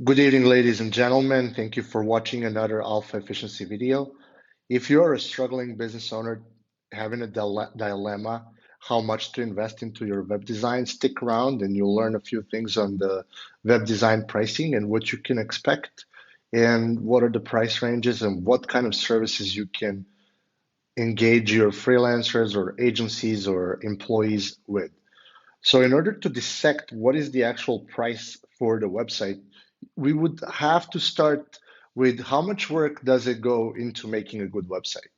Good evening, ladies and gentlemen. Thank you for watching another Alpha Efficiency video. If you're a struggling business owner having a dilemma how much to invest into your web design, stick around and you'll learn a few things on the web design pricing and what you can expect and what are the price ranges and what kind of services you can engage your freelancers or agencies or employees with. So in order to dissect what is the actual price for the website, we would have to start with how much work does it go into making a good website?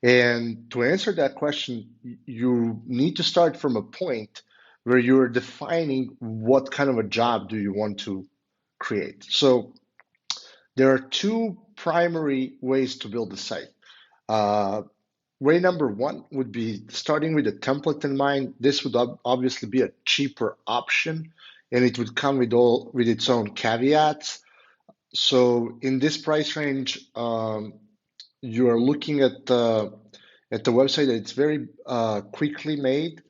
And to answer that question, you need to start from a point where you're defining what kind of a job do you want to create. So there are two primary ways to build a site. Uh, Way number one would be starting with a template in mind. This would obviously be a cheaper option, and it would come with its own caveats. So in this price range, you are looking at the website that it's very quickly made.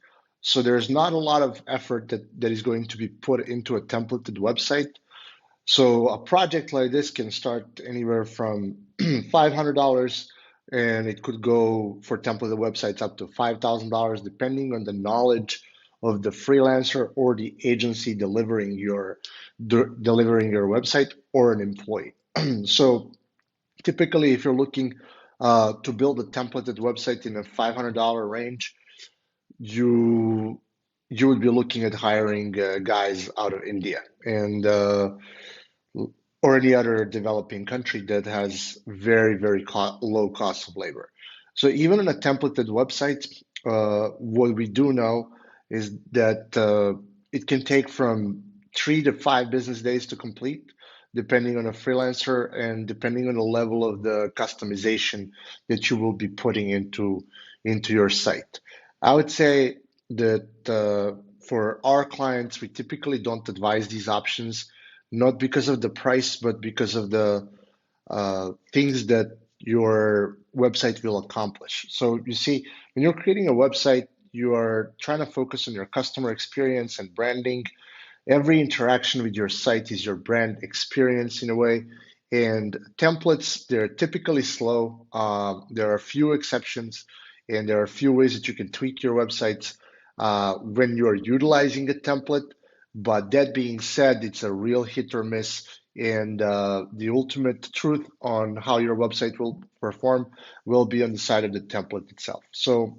So there's not a lot of effort that is going to be put into a templated website. So a project like this can start anywhere from $500 and it could go for templated websites up to $5,000 depending on the knowledge of the freelancer or the agency delivering your website or an employee. So typically, if you're looking to build a templated website in a $500 range, you you would be looking at hiring guys out of India and or any other developing country that has very low cost of labor. So even on a templated website, what we do know is that it can take from 3 to 5 business days to complete, depending on a freelancer and depending on the level of the customization that you will be putting into your site. I would say that for our clients, we typically don't advise these options, not because of the price, but because of the things that your website will accomplish. So you see, when you're creating a website, you are trying to focus on your customer experience and branding. Every interaction with your site is your brand experience in a way. And templates, they're typically slow. There are a few exceptions, and there are a few ways that you can tweak your websites when you are utilizing a template. But that being said, it's a real hit or miss. And the ultimate truth on how your website will perform will be on the side of the template itself. So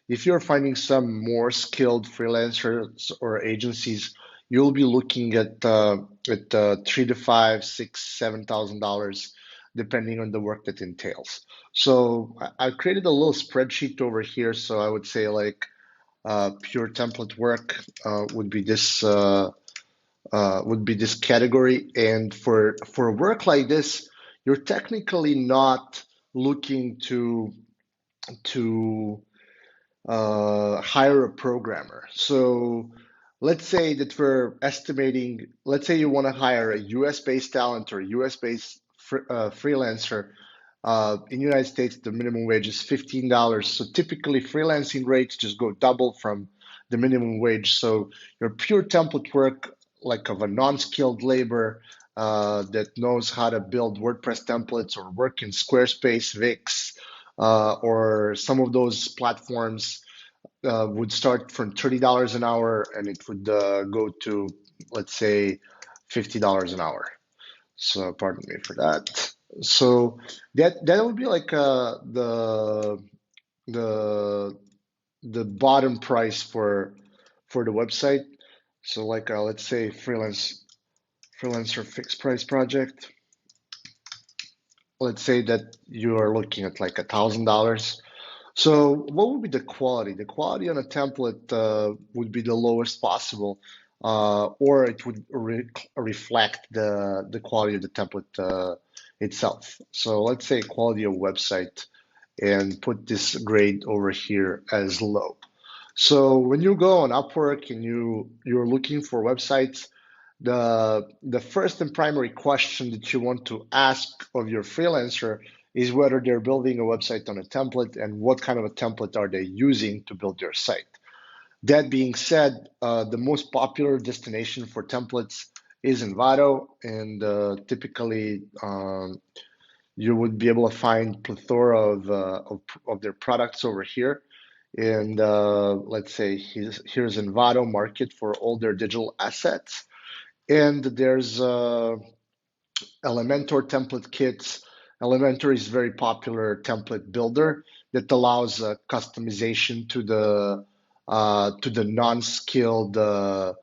if you're finding some more skilled freelancers or agencies, you'll be looking at 3 to 5, 6, $7,000, depending on the work that entails. So I created a little spreadsheet over here. So I would say like pure template work would be this category. And for work like this, you're technically not looking to hire a programmer. So let's say that let's say you want to hire a US based talent or US based freelancer. In the United States, the minimum wage is $15. So typically, freelancing rates just go double from the minimum wage. So your pure template work, like of a non-skilled labor that knows how to build WordPress templates or work in Squarespace, Wix, or some of those platforms would start from $30 an hour and it would go to, let's say, $50 an hour. So pardon me for that. So that would be like the the bottom price for the website. So like let's say freelancer fixed price project. Let's say that you are looking at like $1,000. So what would be the quality? The quality on a template would be the lowest possible, or it would reflect the quality of the template itself. So let's say quality of website and put this grade over here as low. So when you go on Upwork and you're looking for websites, the first and primary question that you want to ask of your freelancer is whether they're building a website on a template and what kind of a template are they using to build their site. That being said, the most popular destination for templates is Envato, and typically you would be able to find plethora of their products over here. And let's say here's Envato Market for all their digital assets. And there's Elementor template kits. Elementor is a very popular template builder that allows customization to the non-skilled uh,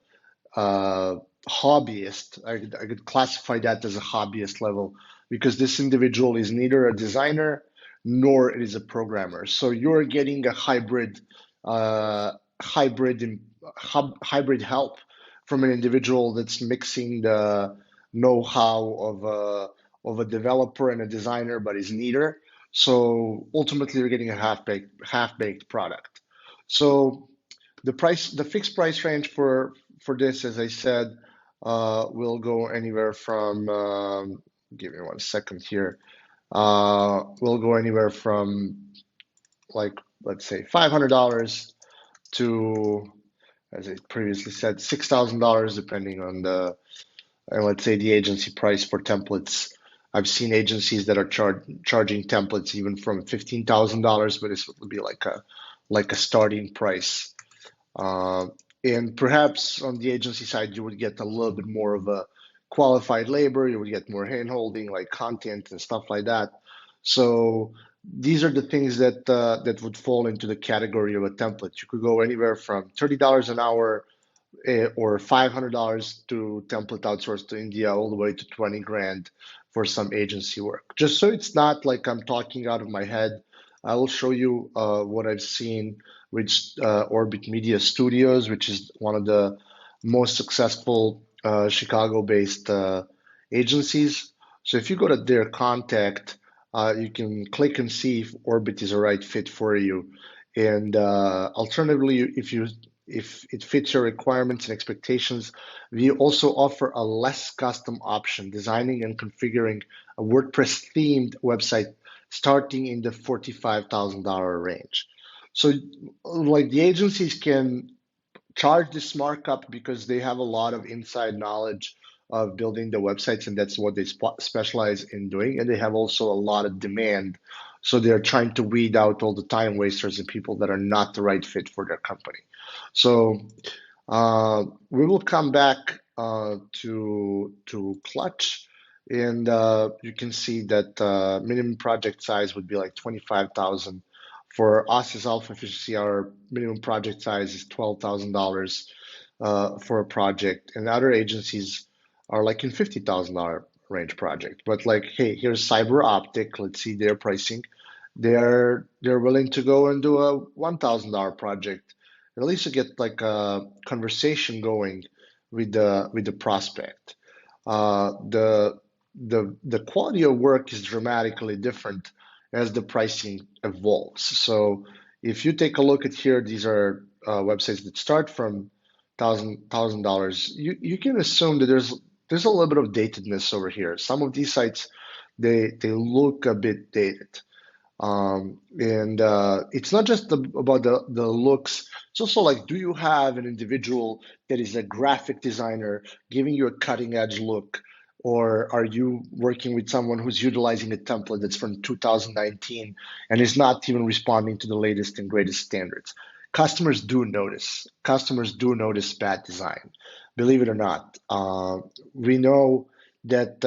hobbyist. I could classify that as a hobbyist level because this individual is neither a designer nor is a programmer. So you're getting a uh, hybrid, hybrid help from an individual that's mixing the know-how of a developer and a designer, but is neither. So ultimately, you're getting a half-baked product. So the fixed price range for this, as I said, will go anywhere from, give me 1 second here, will go anywhere from like, let's say $500 to, as I previously said, $6,000, depending on let's say the agency price for templates. I've seen agencies that are charging templates even from $15,000, but this would be like a starting price. Uh, and perhaps on the agency side, you would get a little bit more of a qualified labor, you would get more handholding, like content and stuff like that. So these are the things that would fall into the category of a template. You could go anywhere from $30 an hour or $500 to template outsource to India, all the way to 20 grand for some agency work. Just so it's not like I'm talking out of my head, I will show you what I've seen with Orbit Media Studios, which is one of the most successful Chicago-based agencies. So if you go to their contact, you can click and see if Orbit is a right fit for you. And alternatively, if it fits your requirements and expectations, we also offer a less custom option, designing and configuring a WordPress themed website starting in the $45,000 range. So, like the agencies can charge this markup because they have a lot of inside knowledge of building the websites, and that's what they specialize in doing. And they have also a lot of demand. So they're trying to weed out all the time wasters and people that are not the right fit for their company. So we will come back to Clutch, and you can see that minimum project size would be like 25,000. For us as Alpha Efficiency, our minimum project size is $12,000 for a project, and other agencies are like in $50,000 range project. But like, hey, here's Cyber Optic. Let's see their pricing. They're willing to go and do a $1,000 project. At least you get like a conversation going with the prospect. The quality of work is dramatically different as the pricing evolves. So if you take a look at here, these are websites that start from $1,000. You can assume that there's a little bit of datedness over here. Some of these sites they look a bit dated. And it's not just about the looks. It's also like, do you have an individual that is a graphic designer giving you a cutting edge look? Or are you working with someone who's utilizing a template that's from 2019 and is not even responding to the latest and greatest standards? Customers do notice. Customers do notice bad design. Believe it or not. We know that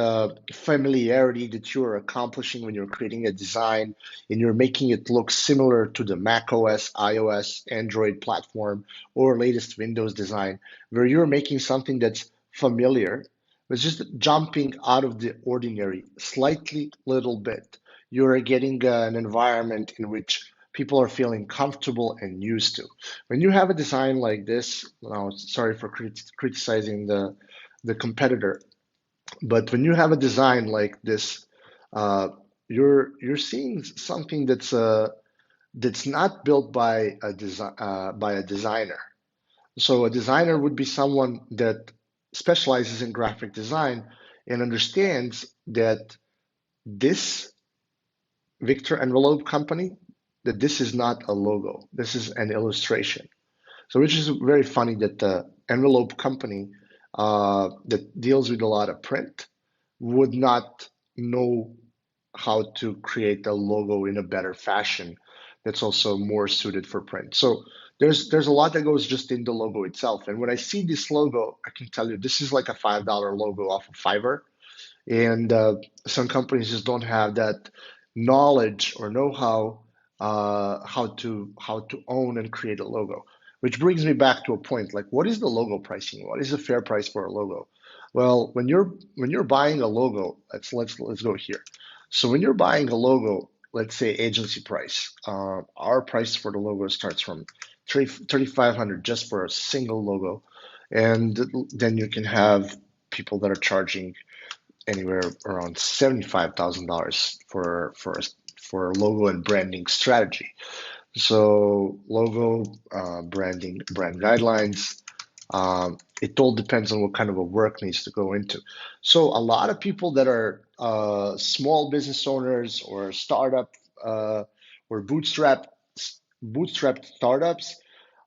familiarity that you're accomplishing when you're creating a design and you're making it look similar to the Mac OS, iOS, Android platform, or latest Windows design, where you're making something that's familiar, but just jumping out of the ordinary, slightly little bit. You're getting an environment in which people are feeling comfortable and used to. When you have a design like this, now, sorry for criticizing the competitor, but when you have a design like this, uh, you're seeing something that's not built by a designer. So a designer would be someone that specializes in graphic design and understands that this Victor Envelope company, that this is not a logo. This is an illustration. So which is very funny that the envelope company that deals with a lot of print would not know how to create a logo in a better fashion that's also more suited for print. So there's a lot that goes just in the logo itself. And when I see this logo, I can tell you this is like a $5 logo off of Fiverr. And some companies just don't have that knowledge or know-how how to own and create a logo. Which brings me back to a point like, what is the logo pricing? What is the fair price for a logo? Well, when you're buying a logo, let's go here. So when you're buying a logo, let's say agency price, our price for the logo starts from 3,500 just for a single logo, and then you can have people that are charging anywhere around $75,000 for logo and branding strategy. So logo, branding, brand guidelines. It all depends on what kind of a work needs to go into. So a lot of people that are small business owners or startup or bootstrapped startups,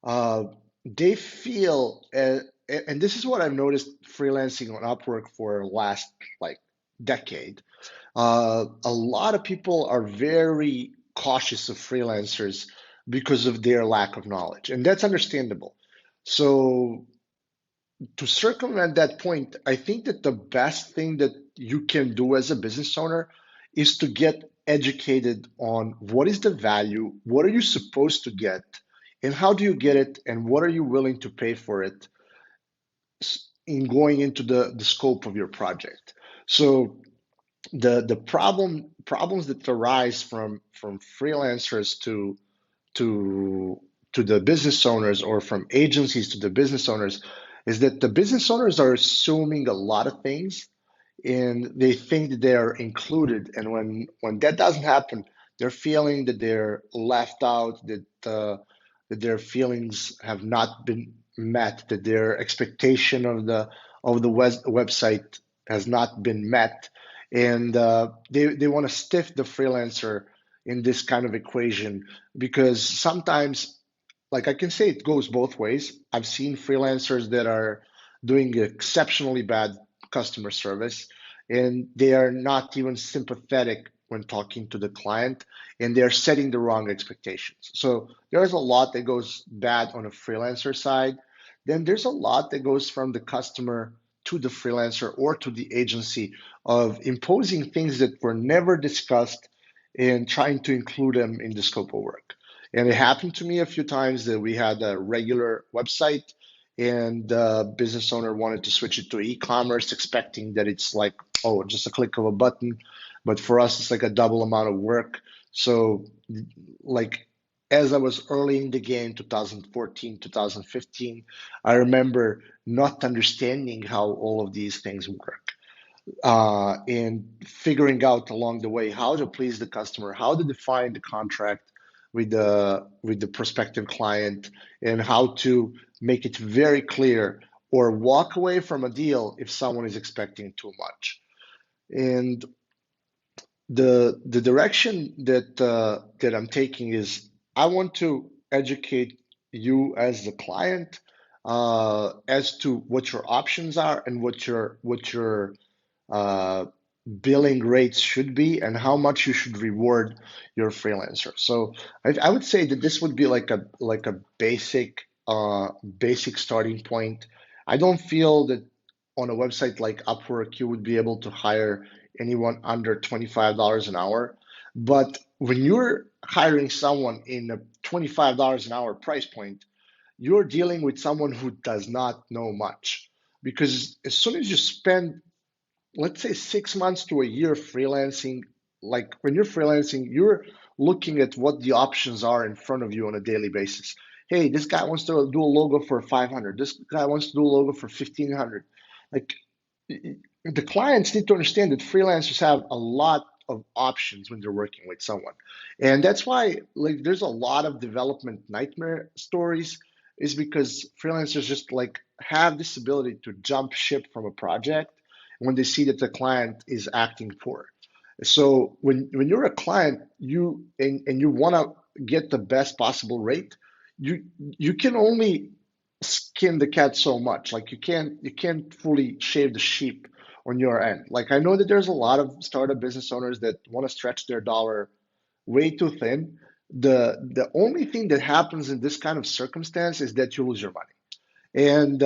uh, they feel, and this is what I've noticed freelancing on Upwork for the last like decade. A lot of people are very cautious of freelancers because of their lack of knowledge, and that's understandable. So to circumvent that point, I think that the best thing that you can do as a business owner is to get educated on what is the value, what are you supposed to get, and how do you get it, and what are you willing to pay for it in going into the scope of your project. So the problems that arise from freelancers to to the business owners or from agencies to the business owners is that the business owners are assuming a lot of things and they think that they are included, and when that doesn't happen, they're feeling that they're left out, that their feelings have not been met, that their expectation of the website has not been met, and they want to stiff the freelancer in this kind of equation, because sometimes, like I can say, it goes both ways. I've seen freelancers that are doing exceptionally bad customer service, and they are not even sympathetic when talking to the client, and they're setting the wrong expectations. So there's a lot that goes bad on a freelancer side. Then there's a lot that goes from the customer to the freelancer or to the agency of imposing things that were never discussed and trying to include them in the scope of work. And it happened to me a few times that we had a regular website and the business owner wanted to switch it to e-commerce, expecting that it's like, oh, just a click of a button. But for us, it's like a double amount of work. So, like, as I was early in the game, 2014, 2015, I remember not understanding how all of these things work, and figuring out along the way how to please the customer, how to define the contract with the prospective client, and how to make it very clear or walk away from a deal if someone is expecting too much. And the direction that I'm taking is I want to educate you as the client as to what your options are and what your uh, billing rates should be and how much you should reward your freelancer. So I would say that this would be like a basic starting point. I don't feel that on a website like Upwork you would be able to hire anyone under $25 an hour. But when you're hiring someone in a $25 an hour price point, you're dealing with someone who does not know much. Because as soon as you spend, let's say, 6 months to a year freelancing, like when you're freelancing, you're looking at what the options are in front of you on a daily basis. Hey, this guy wants to do a logo for 500. This guy wants to do a logo for 1500. Like, the clients need to understand that freelancers have a lot of options when they're working with someone. And that's why, like, there's a lot of development nightmare stories, is because freelancers just like have this ability to jump ship from a project when they see that the client is acting poor. So when you're a client, and you want to get the best possible rate, you can only skin the cat so much. Like you can't fully shave the sheep on your end. Like I know that there's a lot of startup business owners that want to stretch their dollar way too thin. The only thing that happens in this kind of circumstance is that you lose your money. And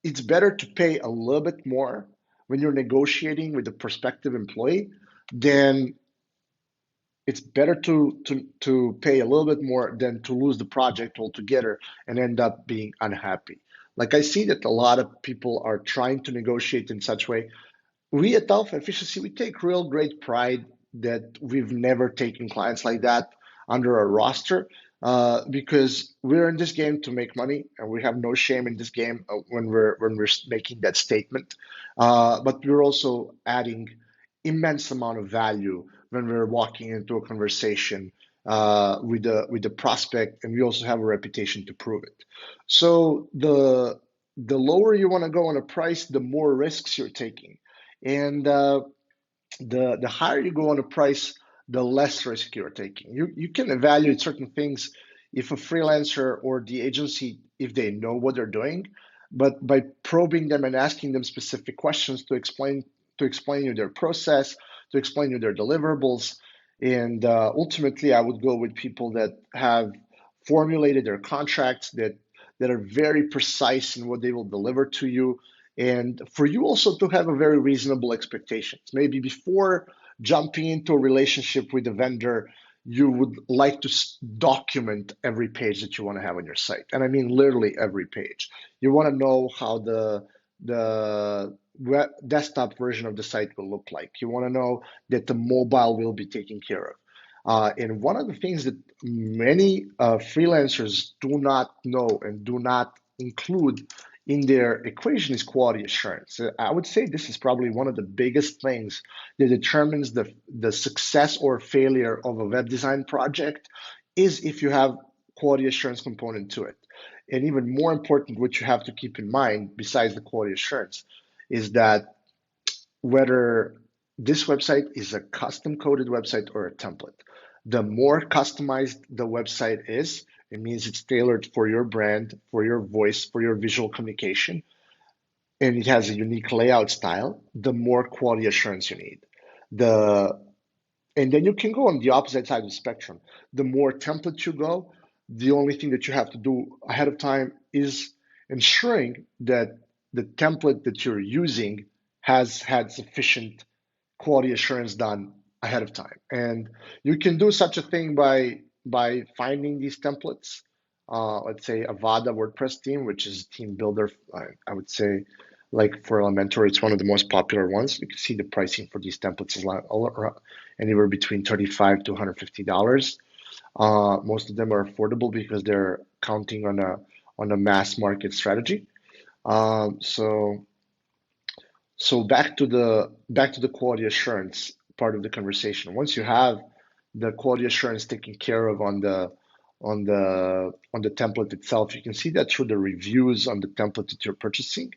it's better to pay a little bit more when you're negotiating with a prospective employee than it's better to pay a little bit more than to lose the project altogether and end up being unhappy. Like I see that a lot of people are trying to negotiate in such way. We at Alpha Efficiency, we take real great pride that we've never taken clients like that under our roster because we're in this game to make money, and we have no shame in this game when we're making that statement. But we're also adding immense amount of value when we're walking into a conversation with the prospect, and we also have a reputation to prove it. So the lower you want to go on a price, the more risks you're taking. And the higher you go on the price, the less risk you're taking. You can evaluate certain things if a freelancer or the agency, if they know what they're doing, but by probing them and asking them specific questions to explain you their process, to explain you their deliverables, and ultimately, I would go with people that have formulated their contracts that are very precise in what they will deliver to you, and for you also to have a very reasonable expectations. Maybe before jumping into a relationship with a vendor, you would like to document every page that you want to have on your site, and I mean literally every page. You want to know how the web desktop version of the site will look like. You want to know that the mobile will be taken care of. And one of the things that many freelancers do not know and do not include in their equation is quality assurance. I would say this is probably one of the biggest things that determines the success or failure of a web design project is if you have quality assurance component to it. And even more important, what you have to keep in mind besides the quality assurance is that whether this website is a custom coded website or a template, the more customized the website is, it means it's tailored for your brand, for your voice, for your visual communication, and it has a unique layout style, the more quality assurance you need. The and then you can go on the opposite side of the spectrum. The more template you go, the only thing that you have to do ahead of time is ensuring that the template that you're using has had sufficient quality assurance done ahead of time. And you can do such a thing by finding these templates. Let's say Avada WordPress theme, which is a team builder. I would say, like for Elementor, it's one of the most popular ones. You can see the pricing for these templates is anywhere between $35 to $150. Most of them are affordable because they're counting on a mass market strategy. So back to the quality assurance part of the conversation. Once you have the quality assurance taken care of on the template itself, you can see that through the reviews on the template that you're purchasing.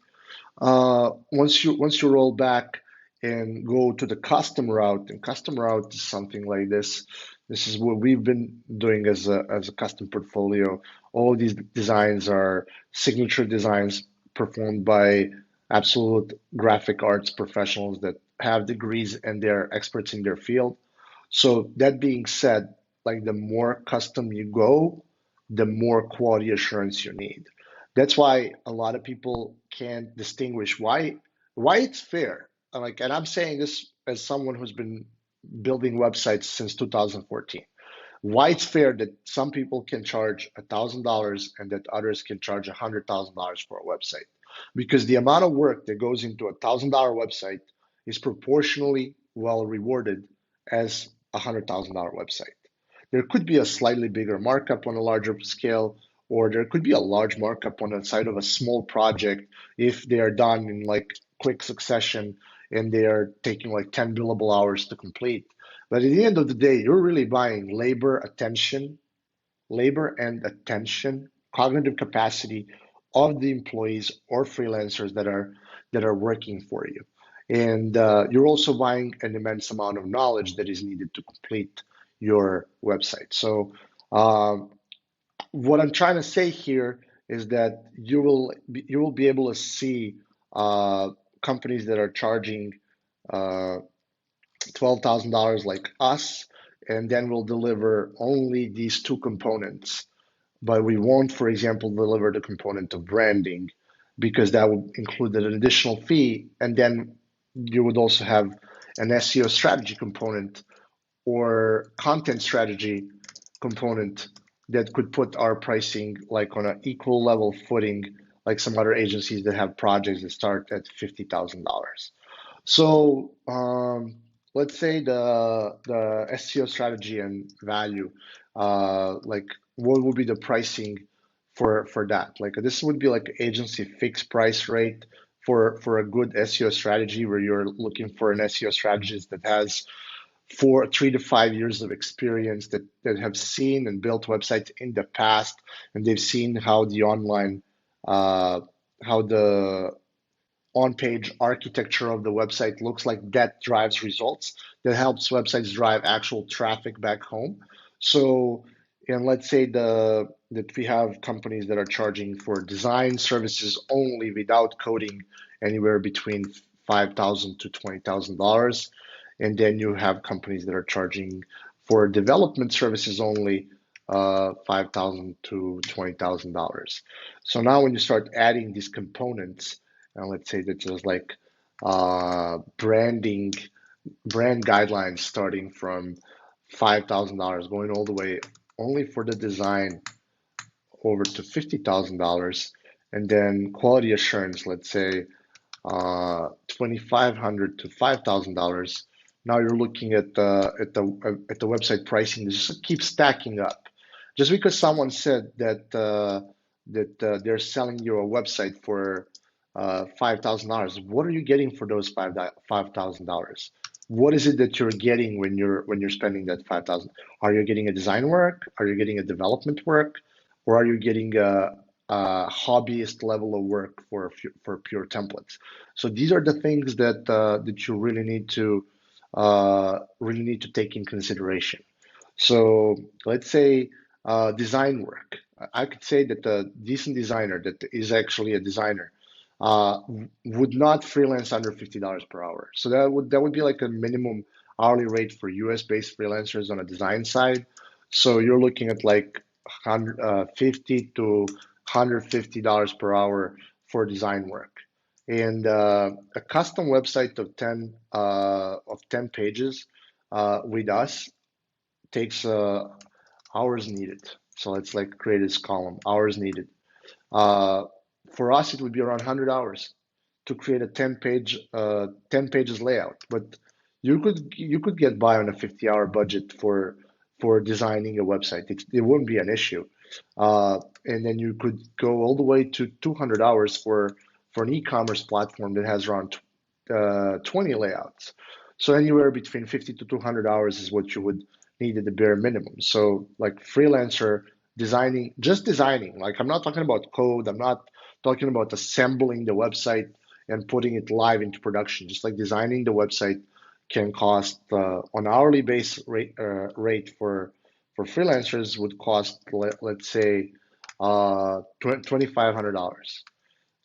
Once you roll back and go to the custom route, and custom route is something like this. This is what we've been doing as a custom portfolio. All of these designs are signature designs performed by absolute graphic arts professionals that have degrees and they're experts in their field. So that being said, like the more custom you go, the more quality assurance you need. That's why a lot of people can't distinguish why it's fair. Like, and I'm saying this as someone who's been building websites since 2014. Why it's fair that some people can charge $1,000 and that others can charge $100,000 for a website, because the amount of work that goes into $1,000 website is proportionally well rewarded as $100,000 website. There could be a slightly bigger markup on a larger scale, or there could be a large markup on the side of a small project if they are done in like quick succession and they are taking like 10 billable hours to complete. But at the end of the day, you're really buying labor and attention, cognitive capacity of the employees or freelancers that are working for you. And you're also buying an immense amount of knowledge that is needed to complete your website. So what I'm trying to say here is that you will be able to see companies that are charging uh, $12,000 like us, and then we'll deliver only these two components. But we won't, for example, deliver the component of branding because that would include an additional fee. And then you would also have an SEO strategy component or content strategy component that could put our pricing like on an equal level footing, like some other agencies that have projects that start at $50,000. So let's say the SEO strategy and value, like what would be the pricing for that? Like this would be like agency fixed price rate for a good SEO strategy where you're looking for an SEO strategist that has 3 to 5 years of experience that have seen and built websites in the past, and they've seen how the online how the on-page architecture of the website looks like. That drives results, that helps websites drive actual traffic back home. So, and let's say that we have companies that are charging for design services only without coding anywhere between $5,000 to $20,000, and then you have companies that are charging for development services only $5,000 to $20,000. So now when you start adding these components, and let's say that there's like branding, brand guidelines starting from $5,000 going all the way only for the design over to $50,000, and then quality assurance, let's say 2,500 to $5,000. Now you're looking at the website pricing. This just keeps stacking up. Just because someone said that they're selling you a website for $5,000, what are you getting for those $5,000? What is it that you're getting when you're spending that 5,000? Are you getting a design work? Are you getting a development work? Or are you getting a hobbyist level of work for pure templates? So these are the things that you really need to take in consideration. So let's say design work. I could say that a decent designer that is actually a designer uh, would not freelance under $50 per hour. So that would be like a minimum hourly rate for US based freelancers on a design side. So you're looking at like 50 to $150 per hour for design work. And a custom website of ten pages with us takes hours needed. So let's like create this column, hours needed. Uh, for us, it would be around 100 hours to create a 10 pages layout. But you could get by on a 50-hour budget for designing a website. It wouldn't be an issue. And then you could go all the way to 200 hours for an e-commerce platform that has around 20 layouts. So anywhere between 50 to 200 hours is what you would need at the bare minimum. So like freelancer designing, just designing, like I'm not talking about code, I'm not talking about assembling the website and putting it live into production. Just like designing the website can cost on hourly base rate for freelancers would cost let's say $2,500,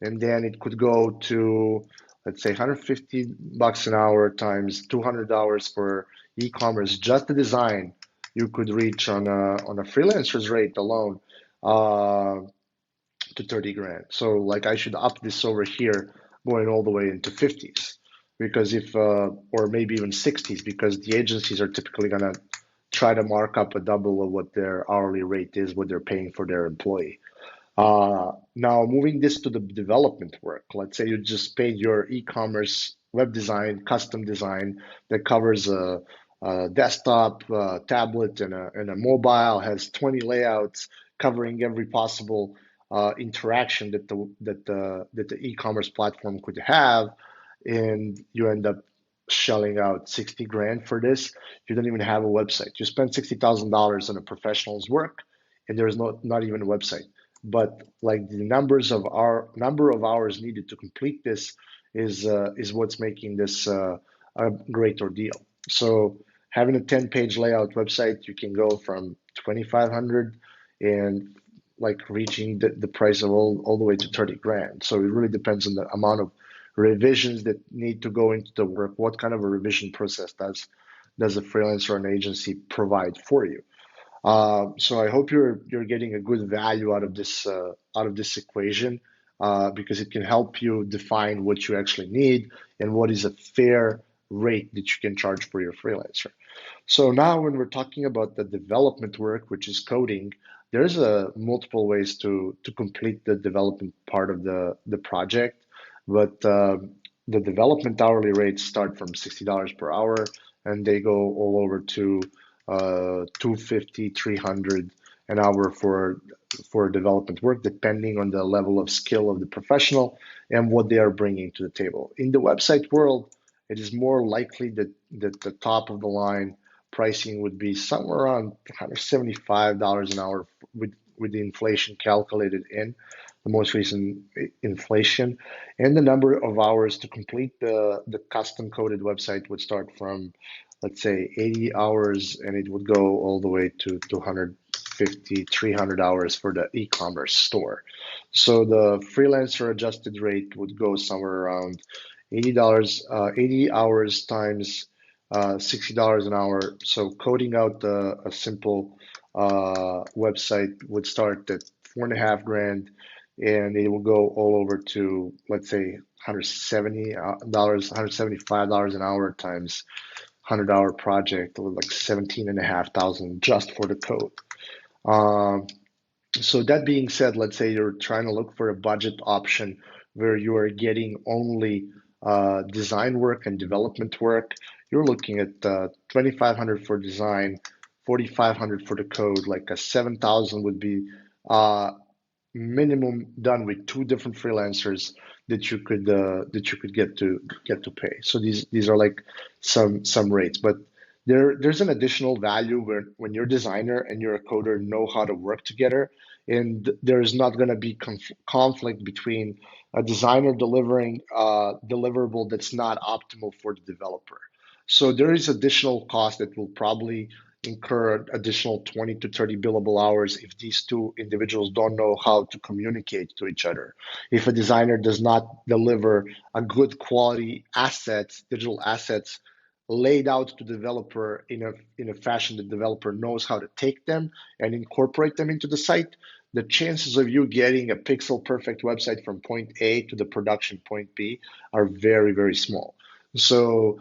and then it could go to let's say 150 bucks an hour times $200 for e-commerce. Just the design you could reach on a freelancer's rate alone uh, to 30 grand. So like I should up this over here, going all the way into 50s, because if or maybe even 60s, because the agencies are typically gonna try to mark up a double of what their hourly rate is, what they're paying for their employee. Now, moving this to the development work, let's say you just paid your e-commerce web design, custom design that covers a desktop, tablet, and a mobile, has 20 layouts covering every possible interaction that the e-commerce platform could have, and you end up shelling out 60 grand for this. You don't even have a website. You spend $60,000 on a professional's work, and there is not even a website. But like the number of hours needed to complete this is what's making this a great ordeal. So having a 10-page layout website, you can go from 2,500 and like reaching the price of all the way to 30 grand. So it really depends on the amount of revisions that need to go into the work. What kind of a revision process does a freelancer or an agency provide for you? So I hope you're getting a good value out of this equation, because it can help you define what you actually need and what is a fair rate that you can charge for your freelancer. So now when we're talking about the development work, which is coding, there's a multiple ways to complete the development part of the project. But the development hourly rates start from $60 per hour, and they go all over to 250, 300 an hour for development work, depending on the level of skill of the professional and what they are bringing to the table. In the website world, it is more likely that the top of the line pricing would be somewhere around $175 an hour with the inflation calculated in the most recent inflation. And the number of hours to complete the custom coded website would start from, let's say, 80 hours, and it would go all the way to 250, 300 hours for the e-commerce store. So the freelancer adjusted rate would go somewhere around $80, 80 hours times $60 an hour. So coding out a simple website would start at 4.5 grand, and it will go all over to, let's say, $170, $175 an hour times 100-hour project, with like 17,500 just for the code. Um, so that being said, let's say you're trying to look for a budget option where you are getting only design work and development work. You're looking at 2,500 for design, 4,500 for the code. Like a 7,000 would be uh, minimum done with two different freelancers that you could get to pay. So these are like some rates, but there's an additional value where when your designer and your coder know how to work together, and there's not going to be conflict between a designer delivering deliverable that's not optimal for the developer. So there is additional cost that will probably incur additional 20 to 30 billable hours if these two individuals don't know how to communicate to each other. If a designer does not deliver a good quality assets, digital assets laid out to developer in a fashion the developer knows how to take them and incorporate them into the site, the chances of you getting a pixel perfect website from point A to the production point B are very, very small. So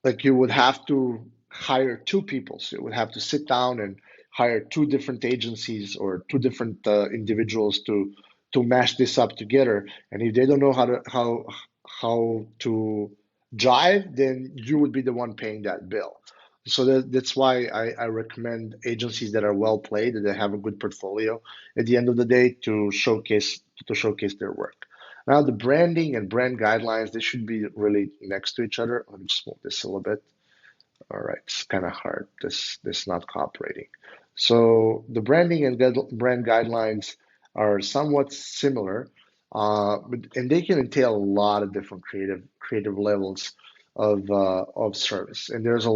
like you would have to hire two people. So you would have to sit down and hire two different agencies or two different individuals to mash this up together. And if they don't know how to jive, then you would be the one paying that bill. So that's why I recommend agencies that are well played, that they have a good portfolio at the end of the day to showcase their work. Now, the branding and brand guidelines, they should be really next to each other. Let me just move this a little bit. All right, it's kind of hard. This not cooperating. So the branding and brand guidelines are somewhat similar, and they can entail a lot of different creative levels of service. And uh, there's a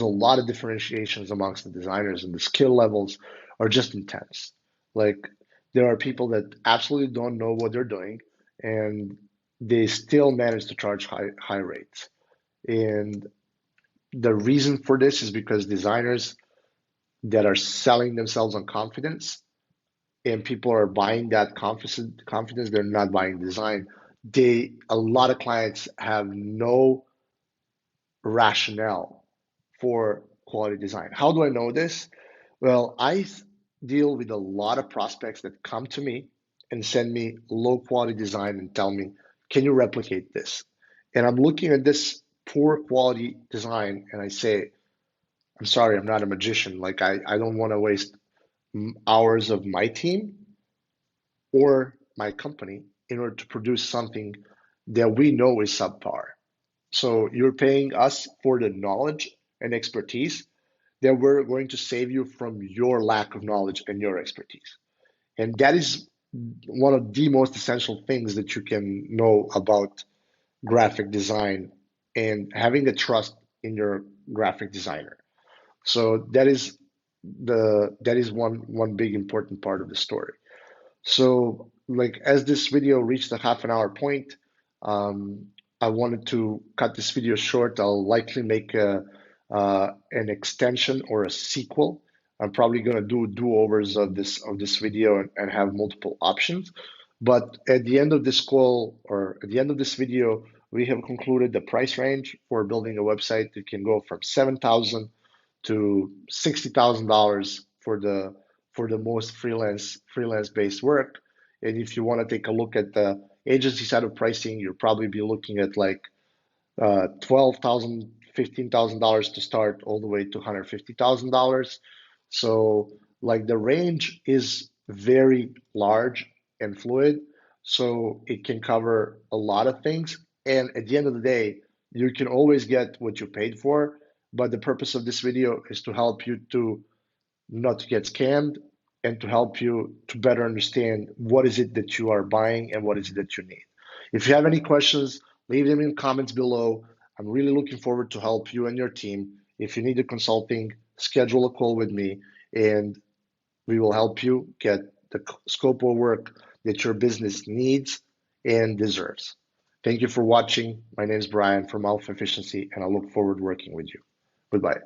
lot of differentiations amongst the designers, and the skill levels are just intense. Like there are people that absolutely don't know what they're doing, and they still manage to charge high rates. And the reason for this is because designers that are selling themselves on confidence, and people are buying that confidence, they're not buying design. A lot of clients have no rationale for quality design. How do I know this? Well, deal with a lot of prospects that come to me and send me low quality design and tell me, can you replicate this? And I'm looking at this poor quality design and I say, I'm sorry, I'm not a magician. Like, I don't want to waste hours of my team or my company in order to produce something that we know is subpar. So you're paying us for the knowledge and expertise that we're going to save you from your lack of knowledge and your expertise. And that is one of the most essential things that you can know about graphic design and having a trust in your graphic designer. So that is that is one big important part of the story. So, like, as this video reached the half an hour point, um, I wanted to cut this video short. I'll likely make an extension or a sequel. I'm probably going to do do-overs of this video and have multiple options. But at the end of this call or at the end of this video, we have concluded the price range for building a website. It can go from 7,000 to $60,000 for the most freelance based work. And if you want to take a look at the agency side of pricing, you'll probably be looking at like $12,000, $15,000 to start, all the way to $150,000. So like the range is very large and fluid, so it can cover a lot of things. And at the end of the day, you can always get what you paid for. But the purpose of this video is to help you to not to get scammed and to help you to better understand what is it that you are buying and what is it that you need. If you have any questions, leave them in comments below. I'm really looking forward to help you and your team. If you need a consulting, schedule a call with me and we will help you get the scope of work that your business needs and deserves. Thank you for watching. My name is Brian from Alpha Efficiency, and I look forward to working with you. Goodbye.